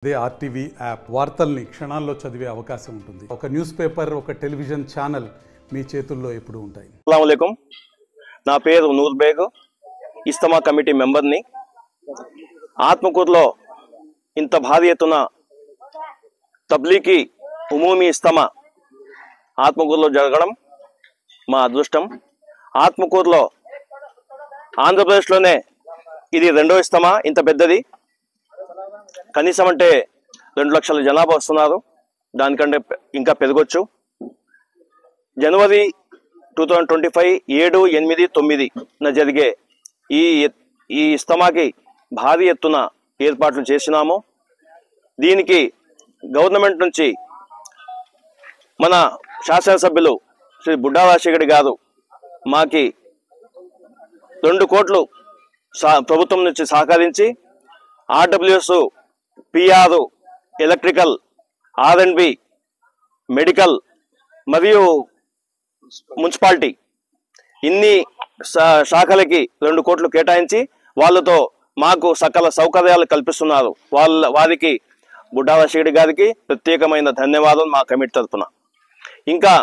అదే RTV app వార్తల్ని క్షణాల్లో చదివే అవకాశం ఉంటుంది. ఒక న్యూస్ పేపర్, ఒక టెలివిజన్ ఛానల్ మీ చేతుల్లో ఎప్పుడూ ఉంటాయి. అస్సలాము అలైకుం. నా పేరు నూర్ బేగ్, ఇస్తమా కమిటీ మెంబర్ని. ఆత్మకూరులో ఇంత భారీ ఎత్తున తబ్లీకి ఉమూమి ఇస్తమా ఆత్మకూరులో జరగడం మా అదృష్టం. ఆత్మకూరులో ఆంధ్రప్రదేశ్లోనే ఇది రెండో ఇస్తమా, ఇంత పెద్దది. కనీసం అంటే 2 లక్షల జనాభా వస్తున్నారు, దానికంటే ఇంకా పెరగొచ్చు. జనవరి 2025 7, 8, 9 జరిగే ఈ ఇస్తమాకి భారీ ఎత్తున ఏర్పాట్లు చేసినాము. దీనికి గవర్నమెంట్ నుంచి మన శాసనసభ్యులు శ్రీ బుడ్డా రాజశేఖర్ గారు మాకి 2 కోట్లు ప్రభుత్వం నుంచి సహకరించి ఆర్డబ్ల్యూఎస్, పిఆర్, ఎలక్ట్రికల్, ఆర్ఎండ్బి, మెడికల్ మరియు మున్సిపాలిటీ ఇన్ని శాఖలకి 2 కోట్లు కేటాయించి వాళ్ళతో మాకు సకల సౌకర్యాలు కల్పిస్తున్నారు. వారికి బుడ్డా రాజశేఖర్ గారికి ప్రత్యేకమైన ధన్యవాదాలు మా కమిటీ తరఫున. ఇంకా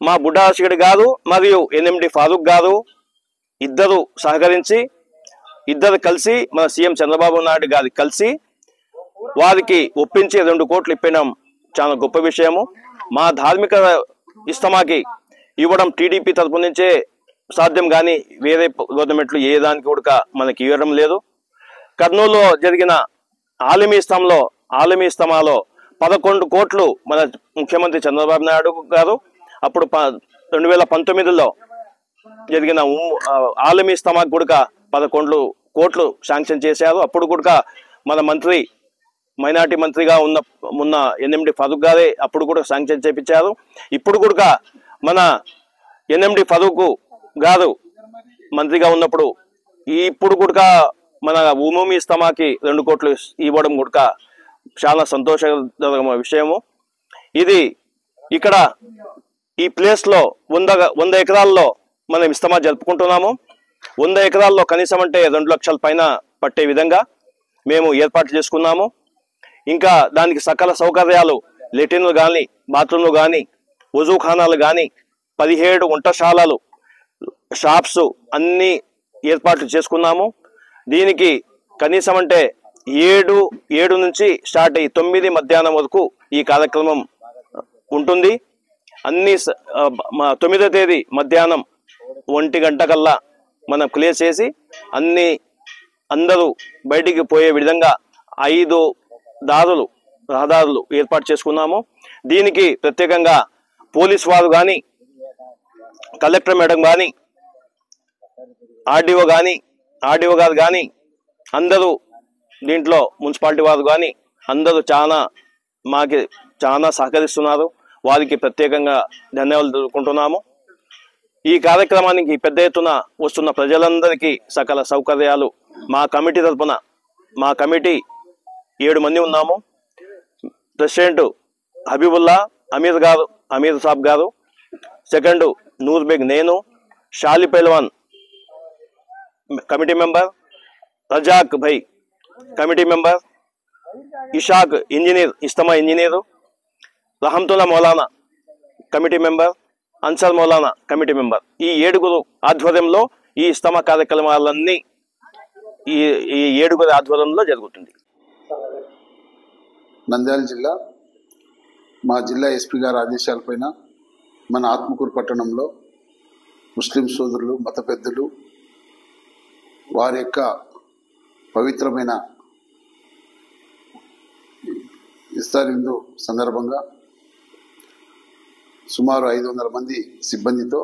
మా బుడ్డా రాజశేఖర్ గారు మరియు ఎన్ఎండి ఫారూక్ గారు ఇద్దరు సహకరించి, ఇద్దరు కలిసి మన సీఎం చంద్రబాబు నాయుడు గారికి కలిసి వారికి ఒప్పించి 2 కోట్లు ఇప్పడం చాలా గొప్ప విషయము. మా ధార్మిక ఇస్తమాకి ఇవ్వడం టీడీపీ తరపు నుంచే సాధ్యం, కానీ వేరే గవర్నమెంట్లు ఏ దానికి కూడా మనకి ఇవ్వడం లేదు. కర్నూలులో జరిగిన ఆలిమీ ఇస్తమాలో 11 కోట్లు మన ముఖ్యమంత్రి చంద్రబాబు నాయుడు గారు అప్పుడు 2019లో జరిగిన ఆలిమీ ఇస్తమాకి కూడా 11 కోట్లు శాంక్షన్ చేశారు. అప్పుడు కూడా మన మంత్రి, మైనార్టీ మంత్రిగా ఉన్న ఎన్ఎండి ఫారూక్ గారే అప్పుడు కూడా శాంక్షన్ చేపించారు. ఇప్పుడు కూడా మన ఎన్ఎండి ఫారూక్ గారు మంత్రిగా ఉన్నప్పుడు ఇప్పుడు కూడా మన ఉమూమి ఇస్తమాకి 2 కోట్లు ఇవ్వడం కూడా చాలా సంతోషకరమైన విషయము. ఇది ఇక్కడ ఈ ప్లేస్లో 100 ఎకరాల్లో మనం ఇస్తమా జరుపుకుంటున్నాము. 100 ఎకరాల్లో కనీసం అంటే 2 లక్షల పైన పట్టే విధంగా మేము ఏర్పాటు చేసుకున్నాము. ఇంకా దానికి సకల సౌకర్యాలు, లెటిన్లు కానీ, బాత్రూమ్లు కానీ, వజూఖానాలు కానీ, 17 వంటశాలలు, షాప్స్ అన్నీ ఏర్పాట్లు చేసుకున్నాము. దీనికి కనీసం అంటే 7 నుంచి స్టార్ట్ అయ్యి 9 మధ్యాహ్నం వరకు ఈ కార్యక్రమం ఉంటుంది. 9వ తేదీ మధ్యాహ్నం 1 గంట కల్లా మనం క్లియర్ చేసి అందరూ బయటికి పోయే విధంగా 5 రహదారులు ఏర్పాటు చేసుకున్నాము. దీనికి ప్రత్యేకంగా పోలీస్ వారు కానీ, కలెక్టర్ మేడం కానీ, ఆర్డీఓ గారు కానీ అందరూ దీంట్లో మున్సిపాలిటీ వారు కానీ అందరూ మాకి చాలా సహకరిస్తున్నారు. వారికి ప్రత్యేకంగా ధన్యవాదాలు తెలుపుకుంటున్నాము. ఈ కార్యక్రమానికి పెద్ద ఎత్తున వస్తున్న ప్రజలందరికీ సకల సౌకర్యాలు మా కమిటీ తరఫున, మా కమిటీ 7 మంది ఉన్నాము. ప్రెసిడెంట్ హబీబుల్లా, అమీర్ సాబ్ గారు, సెకండ్ నూర్ బేగ్ నేను, Shali Pehlwan committee member, Razak Bhai committee member, Ishaq Ijtema engineer, Rahmatullah Maulana committee member, Ansar Maulana committee member. ఈ 7 ఆధ్వర్యంలో ఈ ఇస్తమా కార్యక్రమాలన్నీ ఈ 7 ఆధ్వర్యంలో జరుగుతుంది. నంద్యాల జిల్లా, మా జిల్లా ఎస్పీ గారి ఆదేశాలపైన మన ఆత్మకూరు పట్టణంలో ముస్లిం సోదరులు, మత పెద్దలు వారి యొక్క పవిత్రమైన ఇస్తారిందు సందర్భంగా సుమారు 500 మంది సిబ్బందితో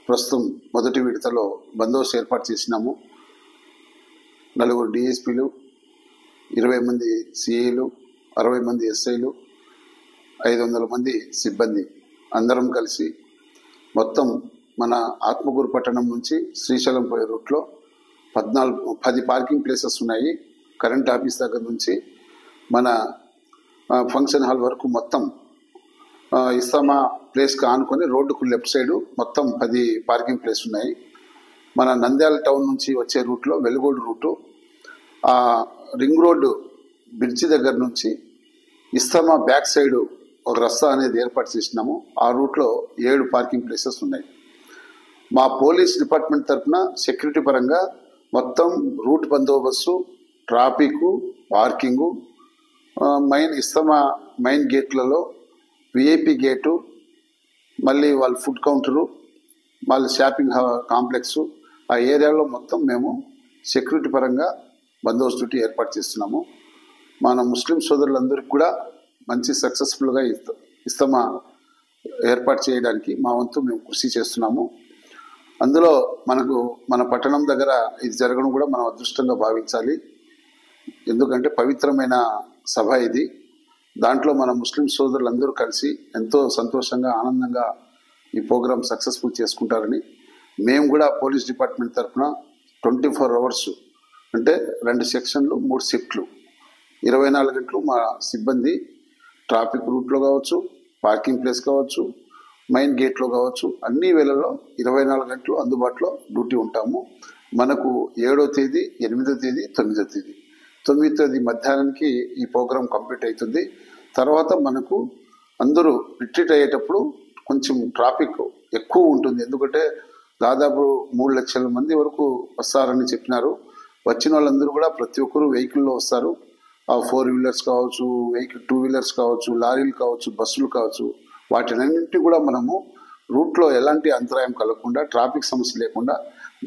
ప్రస్తుతం మొదటి విడతలో బందోబస్తు ఏర్పాటు చేసినాము. 4 డిఎస్పీలు, 20 మంది సిఐలు, 60 మంది ఎస్ఐలు, 500 మంది సిబ్బంది అందరం కలిసి మొత్తం మన ఆత్మకూరు పట్టణం నుంచి శ్రీశైలం పోయే రూట్లో 10 పార్కింగ్ ప్లేసెస్ ఉన్నాయి. కరెంట్ ఆఫీస్ దగ్గర నుంచి మన ఫంక్షన్ హాల్ వరకు మొత్తం ఇస్తమా ప్లేస్కి ఆనుకొని రోడ్డుకు లెఫ్ట్ సైడు మొత్తం 10 పార్కింగ్ ప్లేస్ ఉన్నాయి. మన నంద్యాల టౌన్ నుంచి వచ్చే రూట్లో Velugodu route, ring road bridge దగ్గర నుంచి ఇస్తమా బ్యాక్ సైడ్ ఒక రస్తా అనేది ఏర్పాటు చేసినాము. ఆ రూట్లో 7 పార్కింగ్ ప్లేసెస్ ఉన్నాయి. మా పోలీస్ డిపార్ట్మెంట్ తరఫున సెక్యూరిటీ పరంగా మొత్తం రూట్ బందోబస్తు, ట్రాఫిక్, పార్కింగు, ఇస్తమా మెయిన్ గేట్లలో విఐపి గేటు, మళ్ళీ వాళ్ళ ఫుడ్ కౌంటరు, మళ్ళీ షాపింగ్ కాంప్లెక్స్, ఆ ఏరియాలో మొత్తం మేము సెక్యూరిటీ పరంగా బందోబస్తు డ్యూటీ ఏర్పాటు చేస్తున్నాము. మన ముస్లిం సోదరులందరికీ కూడా మంచి సక్సెస్ఫుల్గా ఇస్తమా ఏర్పాటు చేయడానికి మా వంతు మేము కృషి చేస్తున్నాము. అందులో మన పట్టణం దగ్గర ఇది జరగడం కూడా మనం అదృష్టంగా భావించాలి. ఎందుకంటే పవిత్రమైన సభ ఇది. దాంట్లో మన ముస్లిం సోదరులందరూ కలిసి ఎంతో సంతోషంగా, ఆనందంగా ఈ ప్రోగ్రాం సక్సెస్ఫుల్ చేసుకుంటారని మేము కూడా పోలీస్ డిపార్ట్మెంట్ తరఫున 24 hours అంటే 2 సెక్షన్లు 3 షిఫ్ట్లు 24 గంటలు మా సిబ్బంది ట్రాఫిక్ రూట్లో కావచ్చు, పార్కింగ్ ప్లేస్ కావచ్చు, మెయిన్ గేట్లో కావచ్చు, అన్ని వేళల్లో 24 గంటలు అందుబాటులో డ్యూటీ ఉంటాము. మనకు 7వ తేదీ, 8వ తేదీ, 9వ తేదీ 9వ తేదీ మధ్యాహ్నానికి ఈ ప్రోగ్రాం కంప్లీట్ అవుతుంది. తర్వాత మనకు అందరూ రిట్రీట్ అయ్యేటప్పుడు కొంచెం ట్రాఫిక్ ఎక్కువ ఉంటుంది. ఎందుకంటే దాదాపు 3 లక్షల మంది వరకు వస్తారని చెప్పినారు. వచ్చిన వాళ్ళందరూ కూడా ప్రతి ఒక్కరు వెహికల్లో వస్తారు. 4 వీలర్స్ కావచ్చు, 2 వీలర్స్ కావచ్చు, లారీలు కావచ్చు, బస్సులు కావచ్చు, వాటినన్నింటినీ కూడా మనము రూట్లో ఎలాంటి అంతరాయం కలగకుండా, ట్రాఫిక్ సమస్య లేకుండా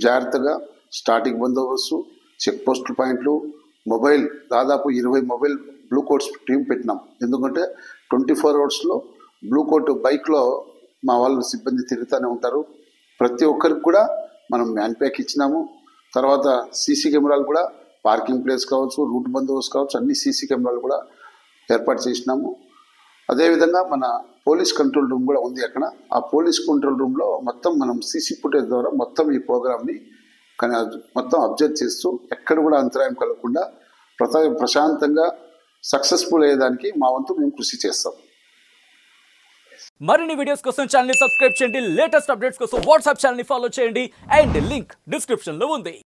జాగ్రత్తగా స్టార్టింగ్ బందోబస్తు, చెక్ పోస్ట్ పాయింట్లు, మొబైల్ దాదాపు 20 మొబైల్ బ్లూ కోట్స్ టీం పెట్టినాం. ఎందుకంటే 24 hours బ్లూ కోట్ బైక్లో మా వాళ్ళు సిబ్బంది తిరుగుతూనే ఉంటారు. ప్రతి ఒక్కరికి కూడా మనం మ్యాన్ ప్యాక్ ఇచ్చినాము. తర్వాత సీసీ కెమెరాలు కూడా పార్కింగ్ ప్లేస్ కావచ్చు, రూట్ బందోబస్తు కావచ్చు, అన్ని సీసీ కెమెరాలు కూడా ఏర్పాటు చేసినాము. అదేవిధంగా మన పోలీస్ కంట్రోల్ రూమ్ కూడా ఉంది అక్కడ. ఆ పోలీస్ కంట్రోల్ రూమ్లో మొత్తం మనం సీసీ ఫుటేజ్ ద్వారా మొత్తం ఈ ప్రోగ్రామ్ని మొత్తం అబ్జర్వ్ చేస్తూ ఎక్కడ కూడా అంతరాయం కలగకుండా ప్రశాంతంగా సక్సెస్ఫుల్ అయ్యేదానికి మా వంతు మేము కృషి చేస్తాం. మరిన్ని వీడియోస్ కోసం ఛానల్ ని సబ్స్క్రైబ్ చేయండి. లేటెస్ట్ అప్డేట్స్ కోసం వాట్సాప్ ఛానల్ ని ఫాలో చేయండి. అండ్ లింక్ డిస్క్రిప్షన్ లో ఉంది.